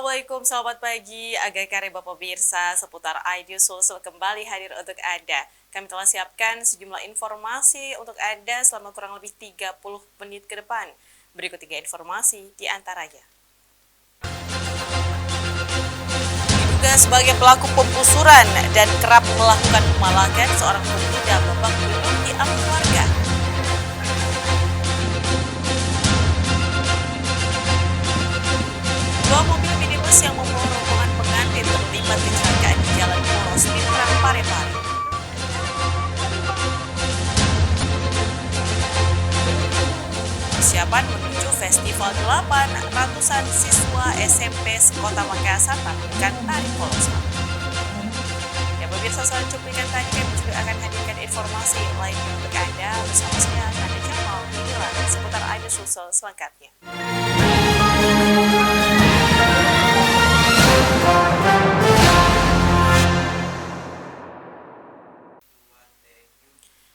Assalamualaikum, selamat pagi. Agak kareba pemirsa seputar ID Sulsel kembali hadir untuk Anda. Kami telah siapkan sejumlah informasi untuk Anda selama kurang lebih 30 menit ke depan. Berikut 3 informasi di antaranya. Diduga sebagai pelaku pembusuran dan kerap melakukan pemalakan seorang pemuda babak belur di amuk warga. Dua mobil minibus yang membawa rombongan pengantin terlibat kecelakaan di Jalan Poros Pindrang, Parepare. Persiapan menuju Festival 8, ratusan siswa SMP Kota Makassar melakukan tari kolosal. Ya pemirsa, selanjutnya tadi kami juga akan hadirkan informasi lainnya untuk Anda bersama saya Nanda Jamal. Inilah seputar ID Sulsel selengkapnya.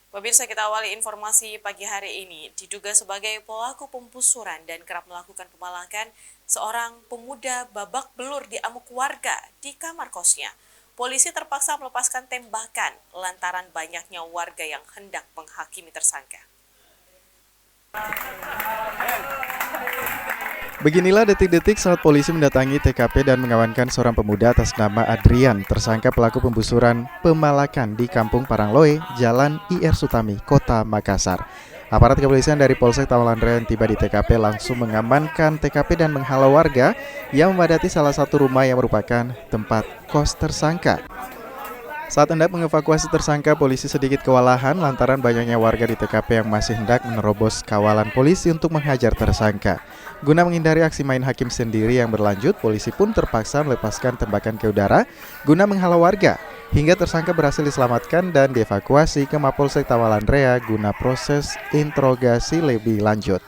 Pemirsa, kita awali informasi pagi hari ini. Diduga sebagai pelaku pembusuran dan kerap melakukan pemalakan, seorang pemuda babak belur di amuk warga di kamar kosnya. Polisi terpaksa melepaskan tembakan lantaran banyaknya warga yang hendak menghakimi tersangka. Beginilah detik-detik saat polisi mendatangi TKP dan mengamankan seorang pemuda atas nama Adrian, tersangka pelaku pembusuran pemalakan di Kampung Parangloe, Jalan IR Sutami, Kota Makassar. Aparat kepolisian dari Polsek Tawalandrea yang tiba di TKP langsung mengamankan TKP dan menghalau warga yang memadati salah satu rumah yang merupakan tempat kos tersangka. Saat hendak mengevakuasi tersangka, polisi sedikit kewalahan lantaran banyaknya warga di TKP yang masih hendak menerobos kawalan polisi untuk menghajar tersangka. Guna menghindari aksi main hakim sendiri yang berlanjut, polisi pun terpaksa melepaskan tembakan ke udara guna menghalau warga, hingga tersangka berhasil diselamatkan dan dievakuasi ke Mapolsek Tawalandrea guna proses interogasi lebih lanjut.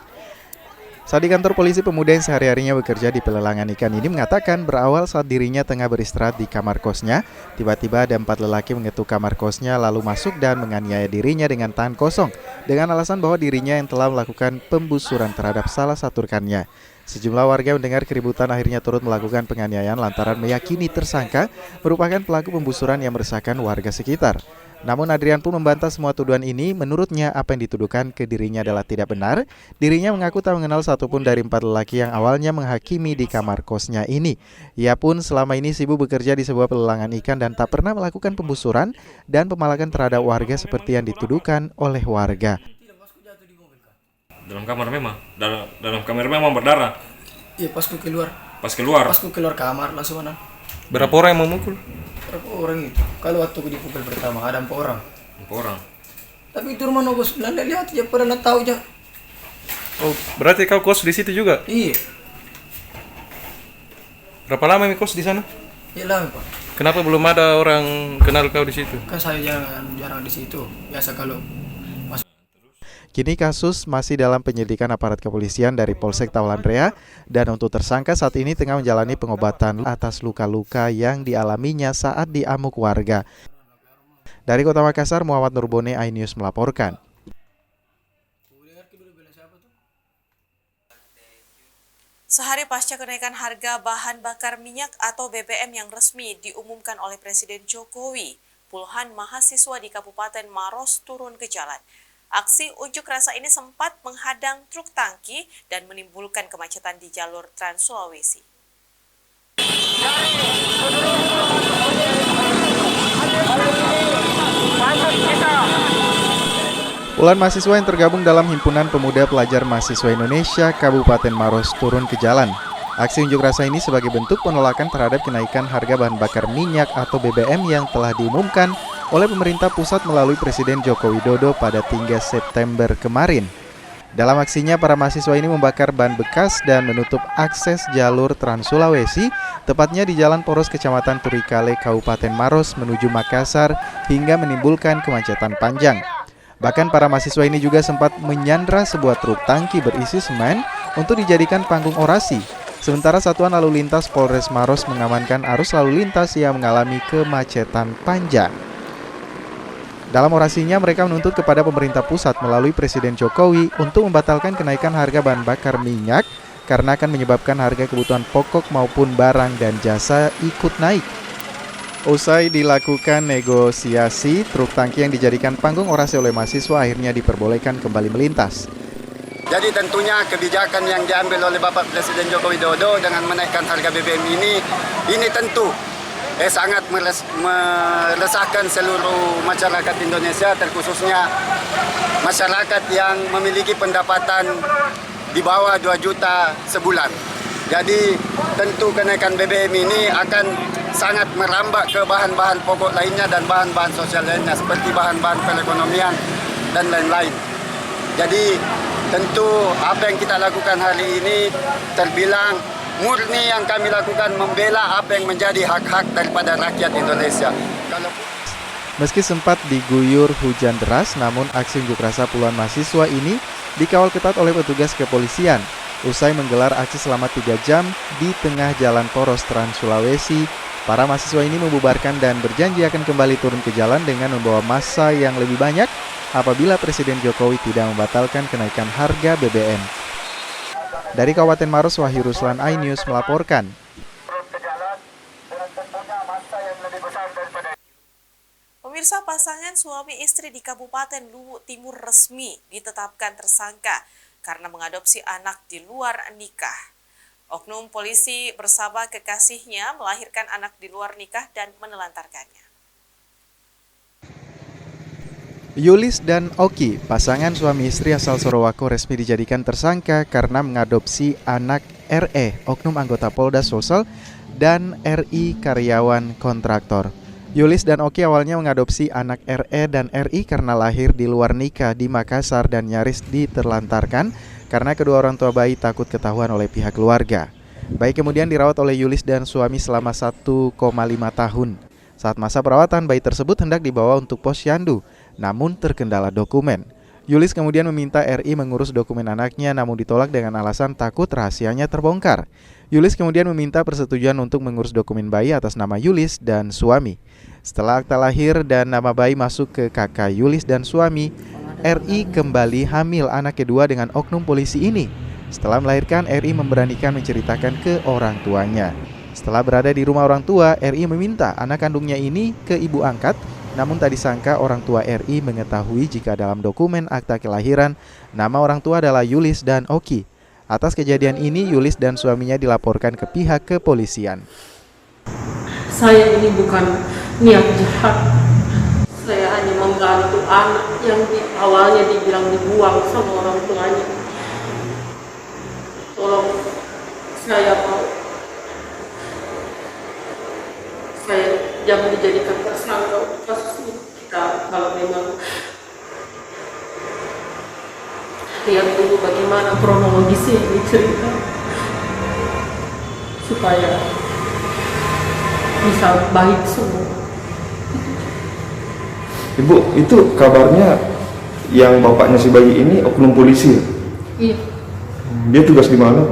Saat di kantor polisi, pemuda yang sehari-harinya bekerja di pelelangan ikan ini mengatakan berawal saat dirinya tengah beristirahat di kamar kosnya, tiba-tiba ada 4 lelaki mengetuk kamar kosnya lalu masuk dan menganiaya dirinya dengan tangan kosong dengan alasan bahwa dirinya yang telah melakukan pembusuran terhadap salah satu rekannya. Sejumlah warga mendengar keributan akhirnya turut melakukan penganiayaan lantaran meyakini tersangka merupakan pelaku pembusuran yang meresahkan warga sekitar. Namun Adrian pun membantah semua tuduhan ini. Menurutnya apa yang dituduhkan ke dirinya adalah tidak benar. Dirinya mengaku tak mengenal satupun dari 4 lelaki yang awalnya menghakimi di kamar kosnya ini. Ia pun selama ini sibuk bekerja di sebuah pelelangan ikan dan tak pernah melakukan pembusuran dan pemalakan terhadap warga seperti yang dituduhkan oleh warga. Dalam kamar memang berdarah. Iya, pas ku keluar kamar langsung mana. Berapa orang yang memukul? Berapa orang itu? Kalau waktu ku dipukul pertama ada 4 orang. 4 orang. Tapi itu rumah nogos, lihat aja pernah tahu aja. Oh, berarti kau kos di situ juga? Iya. Berapa lama kau kos di sana? Iya lah, Pak. Kenapa belum ada orang kenal kau di situ? Kan saya jarang di situ. Biasa kalau Kini kasus masih dalam penyelidikan aparat kepolisian dari Polsek Tawalandrea dan untuk tersangka saat ini tengah menjalani pengobatan atas luka-luka yang dialaminya saat diamuk warga. Dari Kota Makassar, Muhammad Nurbone, iNews melaporkan. Sehari pasca kenaikan harga bahan bakar minyak atau BBM yang resmi diumumkan oleh Presiden Jokowi, puluhan mahasiswa di Kabupaten Maros turun ke jalan. Aksi unjuk rasa ini sempat menghadang truk tangki dan menimbulkan kemacetan di jalur Trans Sulawesi. Puluhan mahasiswa yang tergabung dalam Himpunan Pemuda Pelajar Mahasiswa Indonesia Kabupaten Maros turun ke jalan. Aksi unjuk rasa ini sebagai bentuk penolakan terhadap kenaikan harga bahan bakar minyak atau BBM yang telah diumumkan oleh pemerintah pusat melalui Presiden Joko Widodo pada 3 September kemarin. Dalam aksinya, para mahasiswa ini membakar ban bekas dan menutup akses jalur Trans Sulawesi, tepatnya di Jalan Poros Kecamatan Turikale, Kabupaten Maros menuju Makassar hingga menimbulkan kemacetan panjang. Bahkan para mahasiswa ini juga sempat menyandra sebuah truk tangki berisi semen untuk dijadikan panggung orasi. Sementara Satuan Lalu Lintas Polres Maros mengamankan arus lalu lintas yang mengalami kemacetan panjang. Dalam orasinya, mereka menuntut kepada pemerintah pusat melalui Presiden Jokowi untuk membatalkan kenaikan harga bahan bakar minyak karena akan menyebabkan harga kebutuhan pokok maupun barang dan jasa ikut naik. Usai dilakukan negosiasi, truk tangki yang dijadikan panggung orasi oleh mahasiswa akhirnya diperbolehkan kembali melintas. Jadi tentunya kebijakan yang diambil oleh Bapak Presiden Joko Widodo dengan menaikkan harga BBM ini tentu sangat meresahkan seluruh masyarakat Indonesia, terkhususnya masyarakat yang memiliki pendapatan di bawah 2 juta sebulan. Jadi tentu kenaikan BBM ini akan sangat merambah ke bahan-bahan pokok lainnya dan bahan-bahan sosial lainnya seperti bahan-bahan perekonomian dan lain-lain. Jadi tentu apa yang kita lakukan hari ini terbilang murni yang kami lakukan membela apa yang menjadi hak-hak daripada rakyat Indonesia. Meski sempat diguyur hujan deras, namun aksi unjuk rasa puluhan mahasiswa ini dikawal ketat oleh petugas kepolisian. Usai menggelar aksi selama 3 jam di tengah jalan poros Trans Sulawesi, para mahasiswa ini membubarkan dan berjanji akan kembali turun ke jalan dengan membawa massa yang lebih banyak apabila Presiden Jokowi tidak membatalkan kenaikan harga BBM. Dari Kabupaten Maros, Wahyu Ruslan, iNews melaporkan. Pemirsa, pasangan suami istri di Kabupaten Luwu Timur resmi ditetapkan tersangka karena mengadopsi anak di luar nikah. Oknum polisi bersama kekasihnya melahirkan anak di luar nikah dan menelantarkannya. Yulis dan Oki, pasangan suami istri asal Sorowako resmi dijadikan tersangka karena mengadopsi anak RE, oknum anggota Polda Sulsel, dan RI karyawan kontraktor. Yulis dan Oki awalnya mengadopsi anak RE dan RI karena lahir di luar nikah di Makassar dan nyaris diterlantarkan karena kedua orang tua bayi takut ketahuan oleh pihak keluarga. Bayi kemudian dirawat oleh Yulis dan suami selama 1,5 tahun. Saat masa perawatan, bayi tersebut hendak dibawa untuk posyandu, namun terkendala dokumen. Yulis kemudian meminta RI mengurus dokumen anaknya, namun ditolak dengan alasan takut rahasianya terbongkar. Yulis kemudian meminta persetujuan untuk mengurus dokumen bayi atas nama Yulis dan suami. Setelah akta lahir dan nama bayi masuk ke kakak Yulis dan suami, RI kembali hamil anak kedua dengan oknum polisi ini. Setelah melahirkan, RI memberanikan menceritakan ke orang tuanya. Setelah berada di rumah orang tua, RI meminta anak kandungnya ini ke ibu angkat, namun tak disangka orang tua RI mengetahui jika dalam dokumen akta kelahiran, nama orang tua adalah Yulis dan Oki. Atas kejadian ini, Yulis dan suaminya dilaporkan ke pihak kepolisian. Saya ini bukan niat jahat. Saya hanya membantu anak yang awalnya dibilang dibuang sama orang tuanya. Tolong saya mau. Saya jangan dijadikan tersangka kasus ini. Kita kalau memang lihat dulu bagaimana kronologisnya ini cerita supaya bisa baik semua. Ibu, itu kabarnya yang bapaknya si bayi ini oknum polisi? Iya. Dia tugas di mana?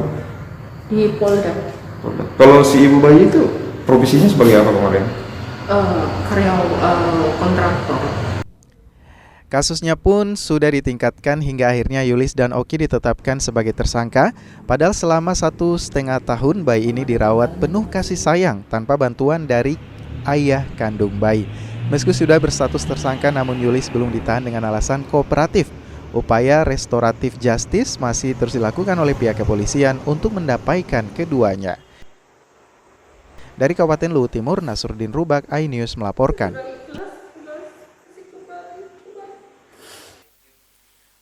Di Polda. Kalau si ibu bayi itu profesinya sebagai apa kemarin? Karyawan kontraktor. Kasusnya pun sudah ditingkatkan hingga akhirnya Yulis dan Oki ditetapkan sebagai tersangka, padahal selama 1,5 tahun bayi ini dirawat penuh kasih sayang tanpa bantuan dari ayah kandung bayi. Meski sudah berstatus tersangka, namun Yulis belum ditahan dengan alasan kooperatif. Upaya restoratif justice masih terus dilakukan oleh pihak kepolisian untuk mendamaikan keduanya. Dari Kabupaten Luwu Timur, Nasruddin Rubak, iNews melaporkan.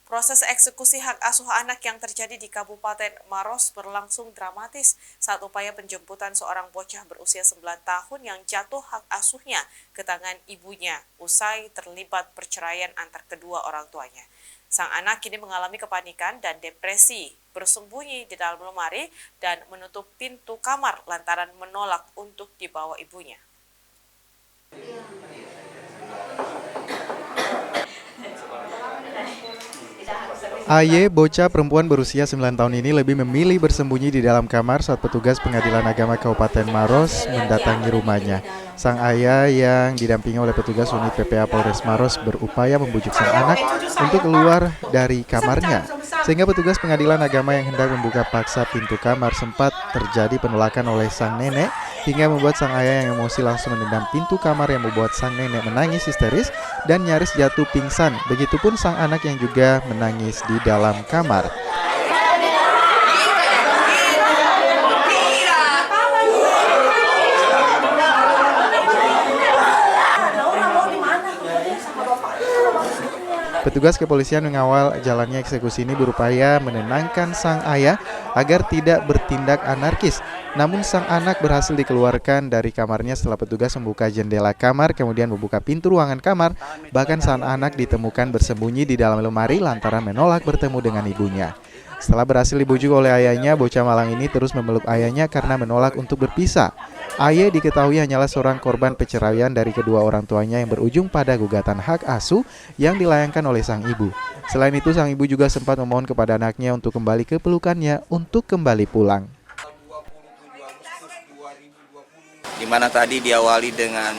Proses eksekusi hak asuh anak yang terjadi di Kabupaten Maros berlangsung dramatis saat upaya penjemputan seorang bocah berusia 9 tahun yang jatuh hak asuhnya ke tangan ibunya usai terlibat perceraian antar kedua orang tuanya. Sang anak kini mengalami kepanikan dan depresi, bersembunyi di dalam lemari dan menutup pintu kamar lantaran menolak untuk dibawa ibunya. AY, bocah perempuan berusia 9 tahun ini lebih memilih bersembunyi di dalam kamar saat petugas Pengadilan Agama Kabupaten Maros mendatangi rumahnya. Sang ayah yang didampingi oleh petugas unit PPA Polres Maros berupaya membujuk sang anak untuk keluar dari kamarnya. sehingga petugas pengadilan agama yang hendak membuka paksa pintu kamar sempat terjadi penolakan oleh sang nenek hingga membuat sang ayah yang emosi langsung menendang pintu kamar yang membuat sang nenek menangis histeris dan nyaris jatuh pingsan. Begitupun sang anak yang juga menangis di dalam kamar. Petugas kepolisian mengawal jalannya eksekusi ini berupaya menenangkan sang ayah agar tidak bertindak anarkis. Namun sang anak berhasil dikeluarkan dari kamarnya setelah petugas membuka jendela kamar, kemudian membuka pintu ruangan kamar. Bahkan sang anak ditemukan bersembunyi di dalam lemari lantaran menolak bertemu dengan ibunya. Setelah berhasil dibujuk oleh ayahnya, bocah malang ini terus memeluk ayahnya karena menolak untuk berpisah. Aye diketahui hanyalah seorang korban perceraian dari kedua orang tuanya yang berujung pada gugatan hak asuh yang dilayangkan oleh sang ibu. Selain itu, sang ibu juga sempat memohon kepada anaknya untuk kembali ke pelukannya untuk kembali pulang. Di mana tadi diawali dengan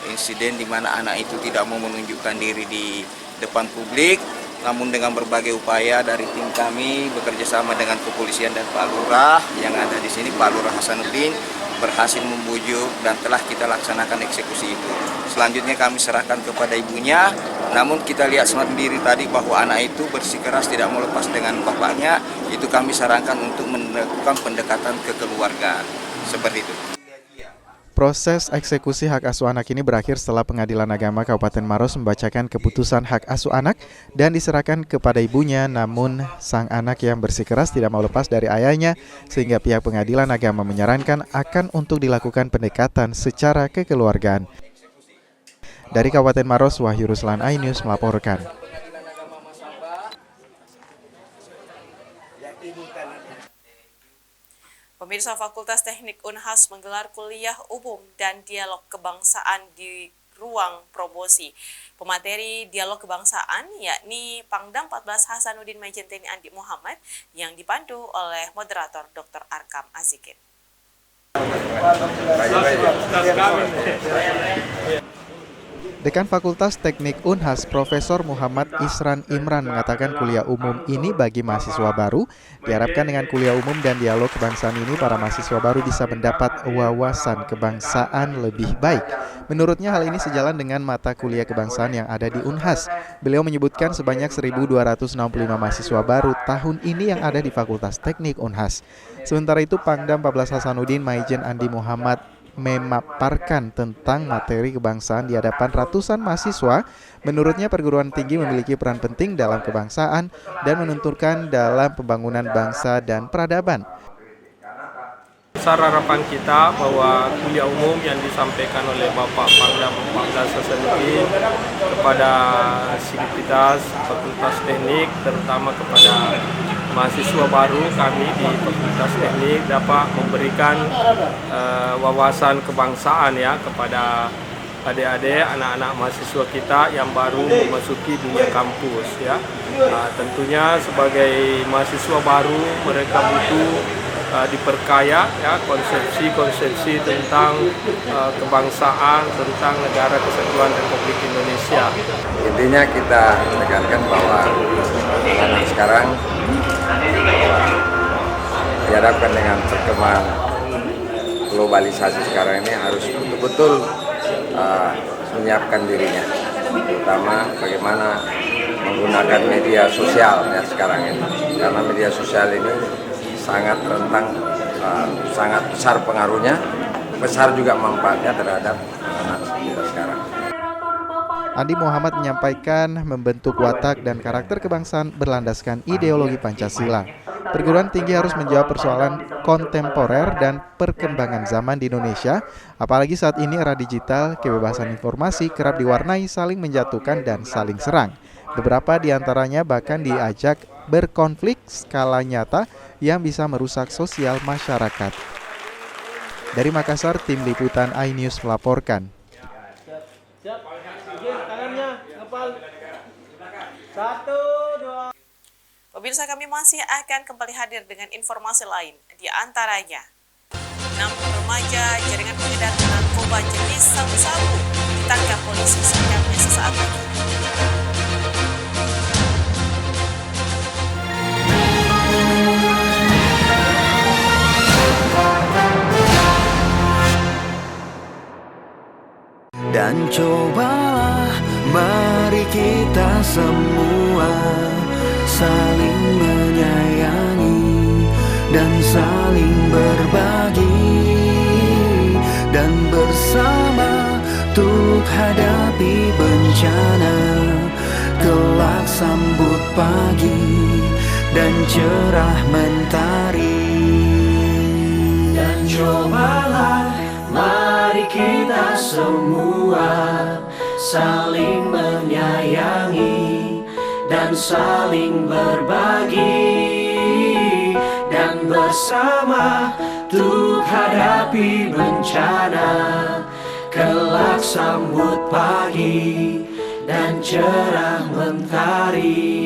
insiden di mana anak itu tidak mau menunjukkan diri di depan publik. Namun dengan berbagai upaya dari tim kami bekerja sama dengan kepolisian dan Pak Lurah yang ada di sini, Pak Lurah Hasanuddin, berhasil membujuk dan telah kita laksanakan eksekusi itu. Selanjutnya kami serahkan kepada ibunya, namun kita lihat sendiri tadi bahwa anak itu bersikeras tidak mau lepas dengan bapaknya, itu kami sarankan untuk melakukan pendekatan kekeluargaan, seperti itu. Proses eksekusi hak asuh anak ini berakhir setelah Pengadilan Agama Kabupaten Maros membacakan keputusan hak asuh anak dan diserahkan kepada ibunya. Namun sang anak yang bersikeras tidak mau lepas dari ayahnya sehingga pihak Pengadilan Agama menyarankan akan untuk dilakukan pendekatan secara kekeluargaan. Dari Kabupaten Maros, Wahyu Ruslan, iNews melaporkan. Pemirsa, Fakultas Teknik Unhas menggelar kuliah umum dan dialog kebangsaan di ruang promosi. Pemateri dialog kebangsaan yakni Pangdam 14 Hasanuddin Majen TNI Andi Muhammad yang dipandu oleh moderator Dr. Arkam Azikin. Dekan Fakultas Teknik Unhas, Profesor Muhammad Isran Imran mengatakan kuliah umum ini bagi mahasiswa baru. Diharapkan dengan kuliah umum dan dialog kebangsaan ini, para mahasiswa baru bisa mendapat wawasan kebangsaan lebih baik. Menurutnya hal ini sejalan dengan mata kuliah kebangsaan yang ada di Unhas. Beliau menyebutkan sebanyak 1.265 mahasiswa baru tahun ini yang ada di Fakultas Teknik Unhas. Sementara itu, Pangdam 14 Hasanuddin Majen Andi Muhammad memaparkan tentang materi kebangsaan di hadapan ratusan mahasiswa. Menurutnya perguruan tinggi memiliki peran penting dalam kebangsaan dan menunturkan dalam pembangunan bangsa dan peradaban. Besar harapan kita bahwa kuliah umum yang disampaikan oleh Bapak Pangdam 14 Hasanuddin kepada sivitas Fakultas Teknik, terutama kepada mahasiswa baru kami di Fakultas Teknik, dapat memberikan wawasan kebangsaan ya kepada adik-adik, anak-anak mahasiswa kita yang baru memasuki dunia kampus ya. Tentunya sebagai mahasiswa baru mereka butuh diperkaya ya konsepsi tentang kebangsaan, tentang negara kesatuan Republik Indonesia. Intinya kita tekankan bahwa anak sekarang dihadapkan dengan perkembangan globalisasi sekarang ini harus betul-betul menyiapkan dirinya, terutama bagaimana menggunakan media sosial ya sekarang ini, karena media sosial ini sangat rentang, sangat besar pengaruhnya, besar juga manfaatnya terhadap anak kita sekarang. Andi Muhammad menyampaikan membentuk watak dan karakter kebangsaan berlandaskan ideologi Pancasila. Perguruan tinggi harus menjawab persoalan kontemporer dan perkembangan zaman di Indonesia, apalagi saat ini era digital, kebebasan informasi kerap diwarnai saling menjatuhkan dan saling serang. Beberapa di antaranya bahkan diajak berkonflik skala nyata yang bisa merusak sosial masyarakat. Dari Makassar, tim liputan iNews melaporkan. Pemirsa, kami masih akan kembali hadir dengan informasi lain, di antaranya 6 remaja jaringan pengedar narkoba jenis sabu-sabu ditangkap polisi selengkapnya sesaat lagi. cobalah mari kita semua saling menyayangi dan saling berbagi, dan bersama untuk hadapi bencana, kelak sambut pagi dan cerah mentari. Dan cobalah mari kita semua saling menyayangi dan saling berbagi, dan bersama untuk hadapi bencana, kelak sambut pagi dan cerah mentari.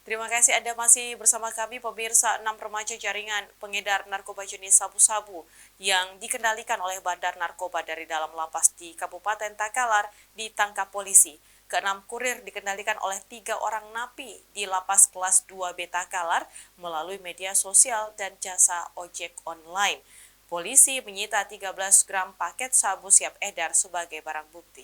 Terima kasih Anda masih bersama kami, pemirsa. 6 remaja jaringan pengedar narkoba jenis sabu-sabu yang dikendalikan oleh Bandar Narkoba dari dalam lapas di Kabupaten Takalar ditangkap polisi. Keenam kurir dikendalikan oleh 3 orang napi di lapas kelas 2B Takalar melalui media sosial dan jasa ojek online. Polisi menyita 13 gram paket sabu siap edar sebagai barang bukti.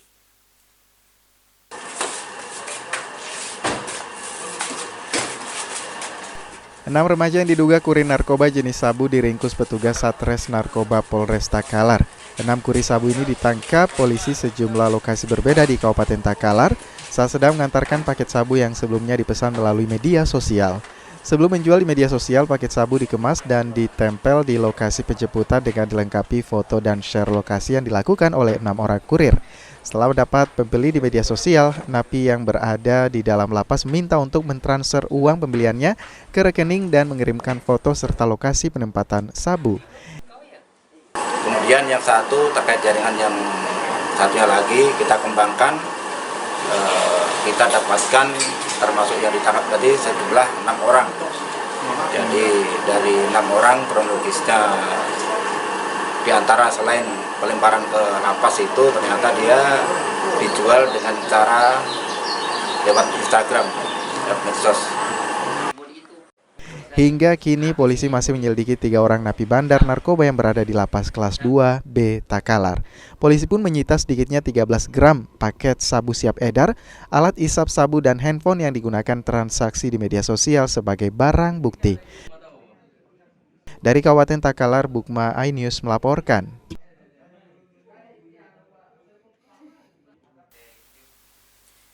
Enam remaja yang diduga kurir narkoba jenis sabu diringkus petugas Satres Narkoba Polres Takalar. 6 kurir sabu ini ditangkap polisi sejumlah lokasi berbeda di Kabupaten Takalar saat sedang mengantarkan paket sabu yang sebelumnya dipesan melalui media sosial. Sebelum menjual di media sosial, paket sabu dikemas dan ditempel di lokasi penjemputan dengan dilengkapi foto dan share lokasi yang dilakukan oleh 6 orang kurir. Setelah mendapat pembeli di media sosial, napi yang berada di dalam lapas minta untuk mentransfer uang pembeliannya ke rekening dan mengirimkan foto serta lokasi penempatan sabu. Kemudian yang satu terkait jaringan yang satunya lagi kita kembangkan, kita dapatkan termasuk yang ditangkap tadi sejumlah 6 orang. Jadi dari 6 orang kronologisnya di antara selain pelemparan ke lapas itu ternyata dia dijual dengan cara lewat Instagram, lewat medsos. Hingga kini polisi masih menyelidiki 3 orang napi bandar narkoba yang berada di lapas kelas 2B Takalar. Polisi pun menyita sedikitnya 13 gram paket sabu siap edar, alat isap sabu dan handphone yang digunakan transaksi di media sosial sebagai barang bukti. Dari Kabupaten Takalar, Bukma iNews melaporkan.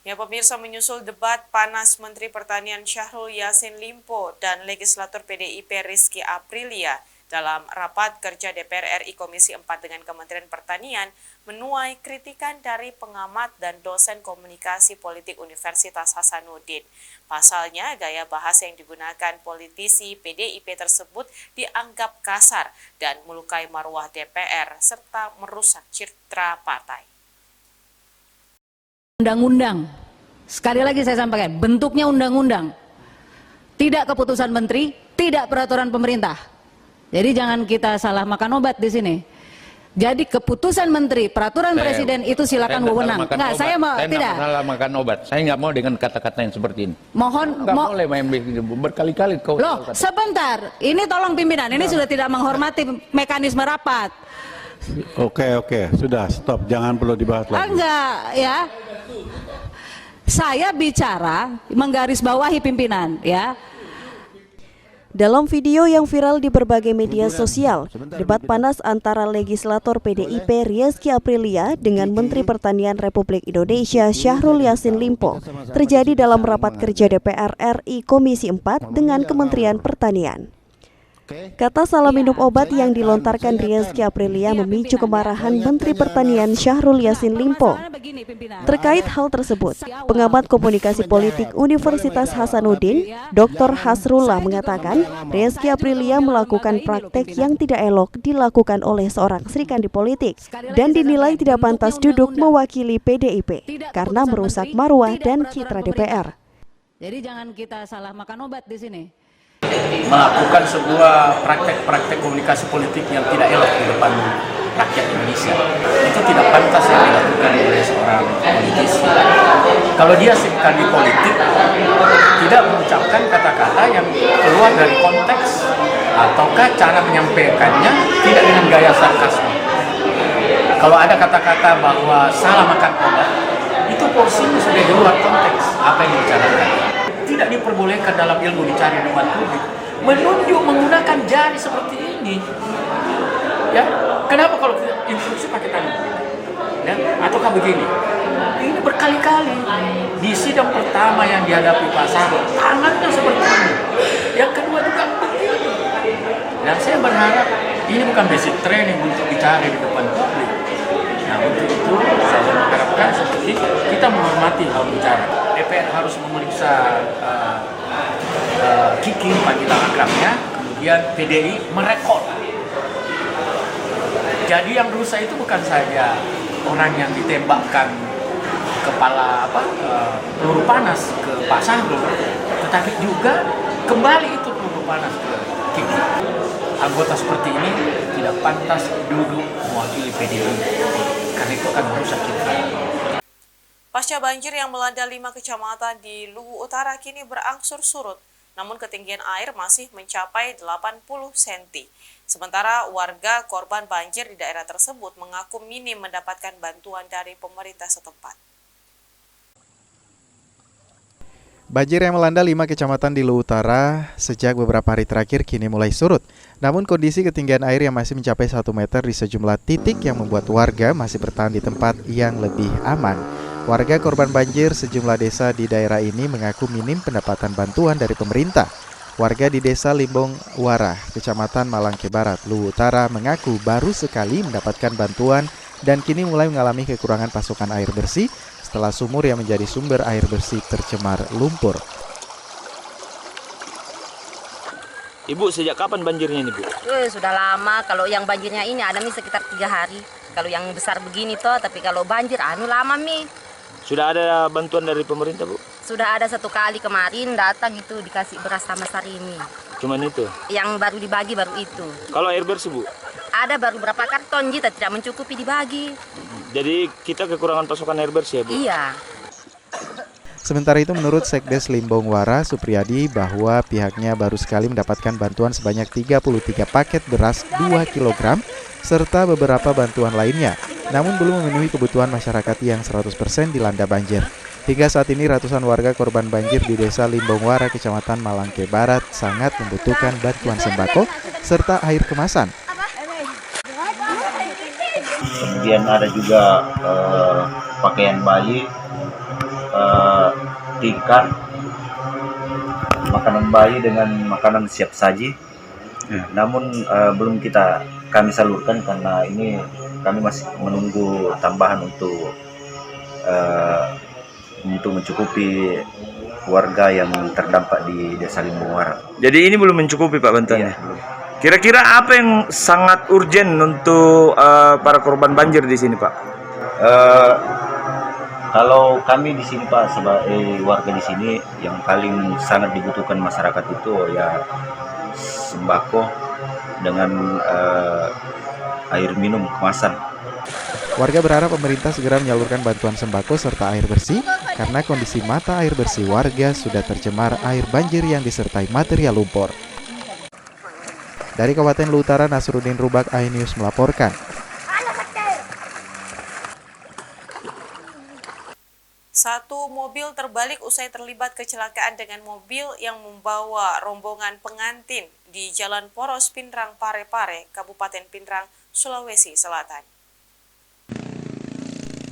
Ya, pemirsa, menyusul debat panas Menteri Pertanian Syahrul Yassin Limpo dan legislator PDIP Rizky Aprilia dalam rapat kerja DPR RI Komisi 4 dengan Kementerian Pertanian menuai kritikan dari pengamat dan dosen komunikasi politik Universitas Hasanuddin. Pasalnya, gaya bahasa yang digunakan politisi PDIP tersebut dianggap kasar dan melukai marwah DPR serta merusak citra partai. Undang-undang, sekali lagi saya sampaikan, bentuknya undang-undang, tidak keputusan menteri, tidak peraturan pemerintah. Jadi jangan kita salah makan obat di sini. Jadi keputusan menteri, peraturan presiden itu silakan wewenang. Enggak, saya mau tidak. Salah makan obat. Saya nggak mau dengan kata-kata yang seperti ini. Mohon, boleh main berkali-kali kau. Loh, sebentar. Ini tolong pimpinan. Ini sudah tidak menghormati mekanisme rapat. Oke, sudah stop. Jangan perlu dibahas lagi. Enggak, ya. Saya bicara menggarisbawahi pimpinan, ya. Dalam video yang viral di berbagai media sosial, debat panas antara legislator PDIP Rizky Aprilia dengan Menteri Pertanian Republik Indonesia Syahrul Yassin Limpo terjadi dalam rapat kerja DPR RI Komisi 4 dengan Kementerian Pertanian. Kata salah minum obat yang dilontarkan Rizky Aprilia memicu kemarahan Menteri Pertanian Syahrul Yassin Limpo. Terkait hal tersebut, pengamat komunikasi politik Universitas Hasanuddin, Dr. Hasrullah mengatakan Rizky Aprilia melakukan praktek yang tidak elok dilakukan oleh seorang serikandi politik dan dinilai tidak pantas duduk mewakili PDIP karena merusak marwah dan citra DPR. Jadi jangan kita salah makan obat di sini. Melakukan sebuah praktek-praktek komunikasi politik yang tidak elok di depan rakyat Indonesia. Itu tidak pantas yang dilakukan oleh seorang politisi. Kalau dia sekali politik, tidak mengucapkan kata-kata yang keluar dari konteks ataukah cara menyampaikannya tidak dengan gaya sarkasme. Kalau ada kata-kata bahwa salah makan obat, itu porsinya sudah di luar konteks apa yang dibicarakan. Tidak diperbolehkan dalam ilmu dicari di depan publik menunjuk menggunakan jari seperti ini. Ya, kenapa kalau kita instruksi pakai tangan? Ya, ataukah begini? Ini berkali-kali di sidang pertama yang dihadapi Pak Sarul, tangannya seperti ini. Yang kedua juga begini. Dan saya berharap ini bukan basic training untuk bicara di depan publik. Nah, untuk itu saya mengharapkan seperti kita menghormati hal bicara. DPR harus memeriksa Kiki panggilan akrabnya, kemudian PDI merekod. Jadi yang rusak itu bukan saja orang yang ditembakkan kepala peluru panas ke Pak Sarul, tetapi juga kembali itu peluru panas ke Kiki. Anggota seperti ini tidak pantas duduk mewakili PDI, karena itu akan merusak kita. Pasca banjir yang melanda 5 kecamatan di Luwu Utara kini berangsur surut, namun ketinggian air masih mencapai 80 cm. Sementara warga korban banjir di daerah tersebut mengaku minim mendapatkan bantuan dari pemerintah setempat. Banjir yang melanda 5 kecamatan di Luwu Utara sejak beberapa hari terakhir kini mulai surut. Namun kondisi ketinggian air yang masih mencapai 1 meter di sejumlah titik yang membuat warga masih bertahan di tempat yang lebih aman. Warga korban banjir sejumlah desa di daerah ini mengaku minim pendapatan bantuan dari pemerintah. Warga di Desa Limbong Wara, Kecamatan Malangke Barat, Luwu Utara mengaku baru sekali mendapatkan bantuan dan kini mulai mengalami kekurangan pasokan air bersih setelah sumur yang menjadi sumber air bersih tercemar lumpur. Ibu, sejak kapan banjirnya ini, Bu? Sudah lama. Kalau yang banjirnya ini ada sekitar 3 hari. Kalau yang besar begini toh, tapi kalau banjir lama mi. Sudah ada bantuan dari pemerintah, Bu? Sudah ada 1 kali kemarin datang itu dikasih beras sama Sarimi. Cuman itu? Yang baru dibagi baru itu. Kalau air bersih, Bu? Ada baru berapa karton Jita, tidak mencukupi dibagi. Jadi kita kekurangan pasokan air bersih ya, Bu? Iya. Sementara itu menurut Sekdes Limbong Wara Supriyadi bahwa pihaknya baru sekali mendapatkan bantuan sebanyak 33 paket beras 2 kg serta beberapa bantuan lainnya, namun belum memenuhi kebutuhan masyarakat yang 100% dilanda banjir. Hingga saat ini ratusan warga korban banjir di Desa Limbong Wara, Kecamatan Malangke Barat sangat membutuhkan bantuan sembako serta air kemasan. Kemudian ada juga pakaian bayi, tikar, makanan bayi dengan makanan siap saji. Namun belum kami salurkan karena ini kami masih menunggu tambahan untuk mencukupi warga yang terdampak di Desa Limbong Wara. Jadi ini belum mencukupi, Pak, bantuannya? Iya, belum. Kira-kira apa yang sangat urgent untuk para korban banjir di sini, Pak? Kalau kami di sini, Pak, sebagai warga di sini yang paling sangat dibutuhkan masyarakat itu ya sembako dengan air minum kemasan. Warga berharap pemerintah segera menyalurkan bantuan sembako serta air bersih karena kondisi mata air bersih warga sudah tercemar air banjir yang disertai material lumpur. Dari Kabupaten Luwu Utara, Nasruddin Rubak, iNews melaporkan. Satu mobil terbalik usai terlibat kecelakaan dengan mobil yang membawa rombongan pengantin di Jalan Poros Pindrang Pare-Pare, Kabupaten Pindrang, Sulawesi Selatan.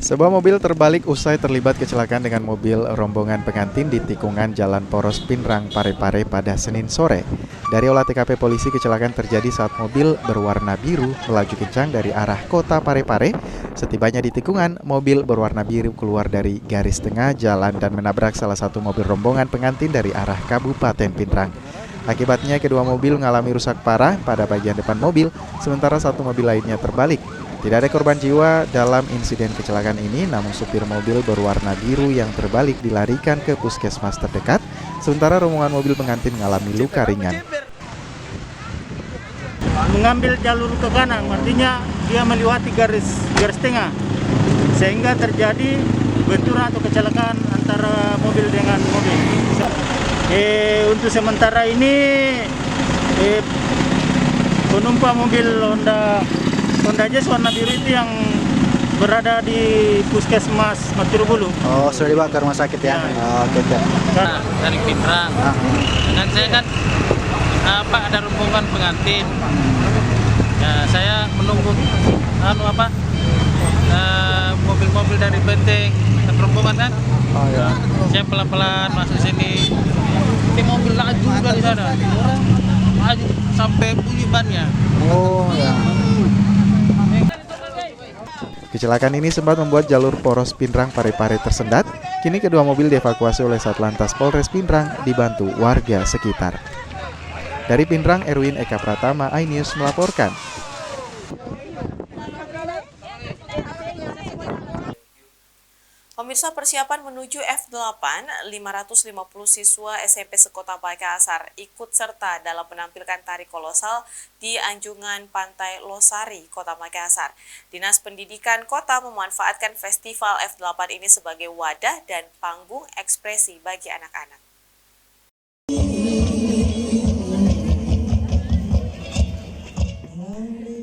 Sebuah mobil terbalik usai terlibat kecelakaan dengan mobil rombongan pengantin di tikungan Jalan Poros Pindrang Pare-Pare pada Senin sore. Dari olah TKP polisi, kecelakaan terjadi saat mobil berwarna biru melaju kencang dari arah kota Pare-Pare. Setibanya di tikungan, mobil berwarna biru keluar dari garis tengah jalan dan menabrak salah satu mobil rombongan pengantin dari arah Kabupaten Pindrang. Akibatnya kedua mobil mengalami rusak parah pada bagian depan mobil, sementara satu mobil lainnya terbalik. Tidak ada korban jiwa dalam insiden kecelakaan ini, namun supir mobil berwarna biru yang terbalik dilarikan ke puskesmas terdekat, sementara rombongan mobil pengantin mengalami luka ringan. Mengambil jalur ke kanan, artinya dia melewati garis tengah, sehingga terjadi benturan atau kecelakaan antara mobil dengan mobil. Untuk sementara ini penumpang mobil Honda Jazz warna biru itu yang berada di Puskesmas Matirubulu. Oh, sudah dibawa ke rumah sakit ya? Oke. Dari Pindrang. Dan saya kan ada rombongan pengantin. Ya, saya menunggu mobil-mobil dari Benteng rombongan kan. Oh ya. Saya pelan-pelan masuk sini. Ini mobil laju dari sana. Laju sampai bunyi bannya. Oh ya. Kecelakaan ini sempat membuat jalur poros Pindrang Parepare tersendat. Kini kedua mobil dievakuasi oleh Satlantas Polres Pindrang dibantu warga sekitar. Dari Pindrang, Erwin Eka Pratama, iNews melaporkan. Pemirsa, persiapan menuju F8, 550 siswa SMP sekota Makassar ikut serta dalam menampilkan tari kolosal di Anjungan Pantai Losari, Kota Makassar. Dinas Pendidikan Kota memanfaatkan festival F8 ini sebagai wadah dan panggung ekspresi bagi anak-anak.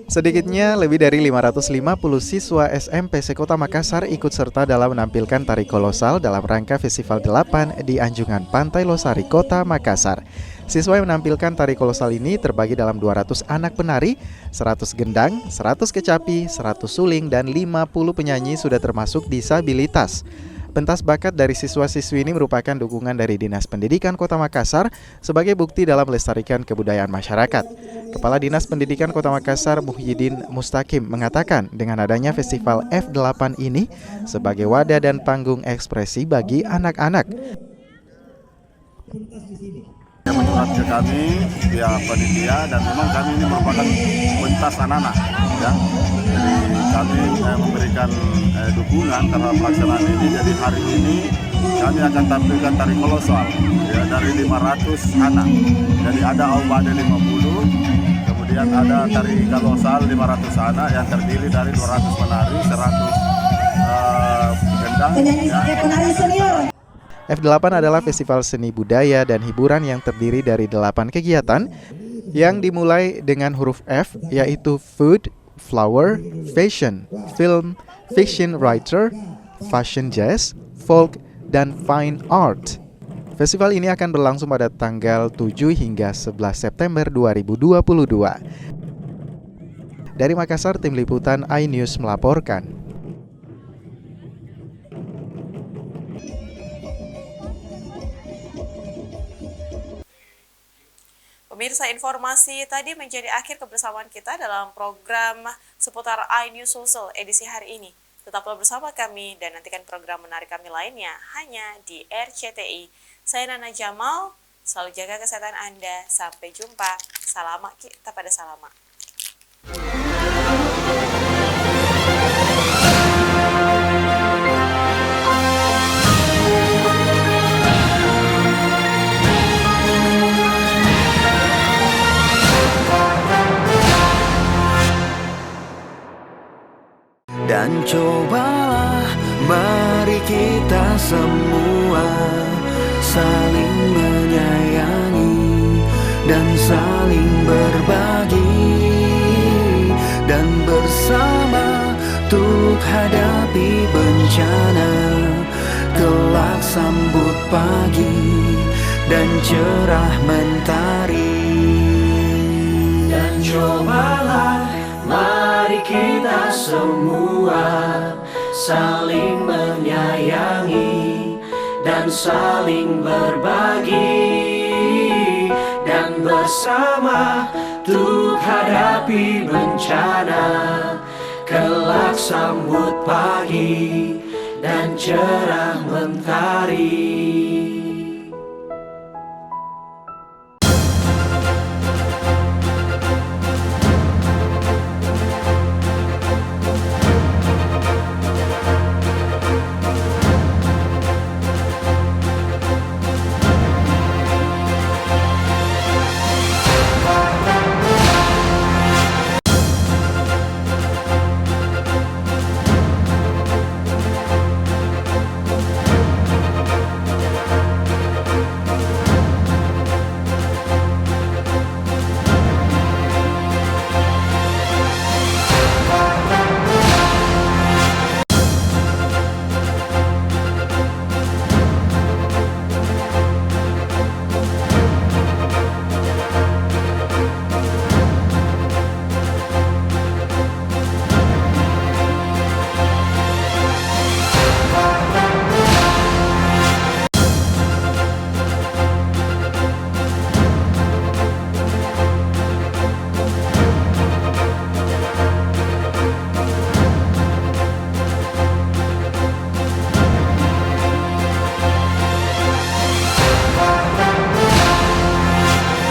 Sedikitnya lebih dari 550 siswa SMP sekota Makassar ikut serta dalam menampilkan tari kolosal dalam rangka Festival 8 di Anjungan Pantai Losari, Kota Makassar. Siswa yang menampilkan tari kolosal ini terbagi dalam 200 anak penari, 100 gendang, 100 kecapi, 100 suling, dan 50 penyanyi sudah termasuk disabilitas. Pentas bakat dari siswa-siswi ini merupakan dukungan dari Dinas Pendidikan Kota Makassar sebagai bukti dalam melestarikan kebudayaan masyarakat. Kepala Dinas Pendidikan Kota Makassar, Muhyiddin Mustaqim, mengatakan dengan adanya festival F8 ini sebagai wadah dan panggung ekspresi bagi anak-anak. Menurut ke kami via panitia, dan memang kami ini merupakan pentas anak-anak ya. Jadi kami memberikan dukungan terhadap pelaksanaan ini. Jadi hari ini kami akan tampilkan tari kolosal ya, dari 500 anak. Jadi ada Aubade 50, kemudian ada tari kolosal 500 anak yang terdiri dari 200 penari, 100 gendang ya. F8 adalah festival seni budaya dan hiburan yang terdiri dari 8 kegiatan yang dimulai dengan huruf F, yaitu food, flower, fashion, film, fiction writer, fashion jazz, folk, dan fine art. Festival ini akan berlangsung pada tanggal 7 hingga 11 September 2022. Dari Makassar, tim liputan iNews melaporkan. Pemirsa, informasi tadi menjadi akhir kebersamaan kita dalam program seputar iNews Social edisi hari ini. Tetaplah bersama kami dan nantikan program menarik kami lainnya hanya di RCTI. Saya Nana Jamal, selalu jaga kesehatan Anda. Sampai jumpa. Salamat kita pada salamat. Dan cobalah mari kita semua saling menyayangi dan saling berbagi, dan bersama untuk hadapi bencana, kelak sambut pagi dan cerah mentari. Dan cobalah mari kita semua saling menyayangi dan saling berbagi, dan bersama untuk hadapi bencana, kelak sambut pagi dan cerah mentari.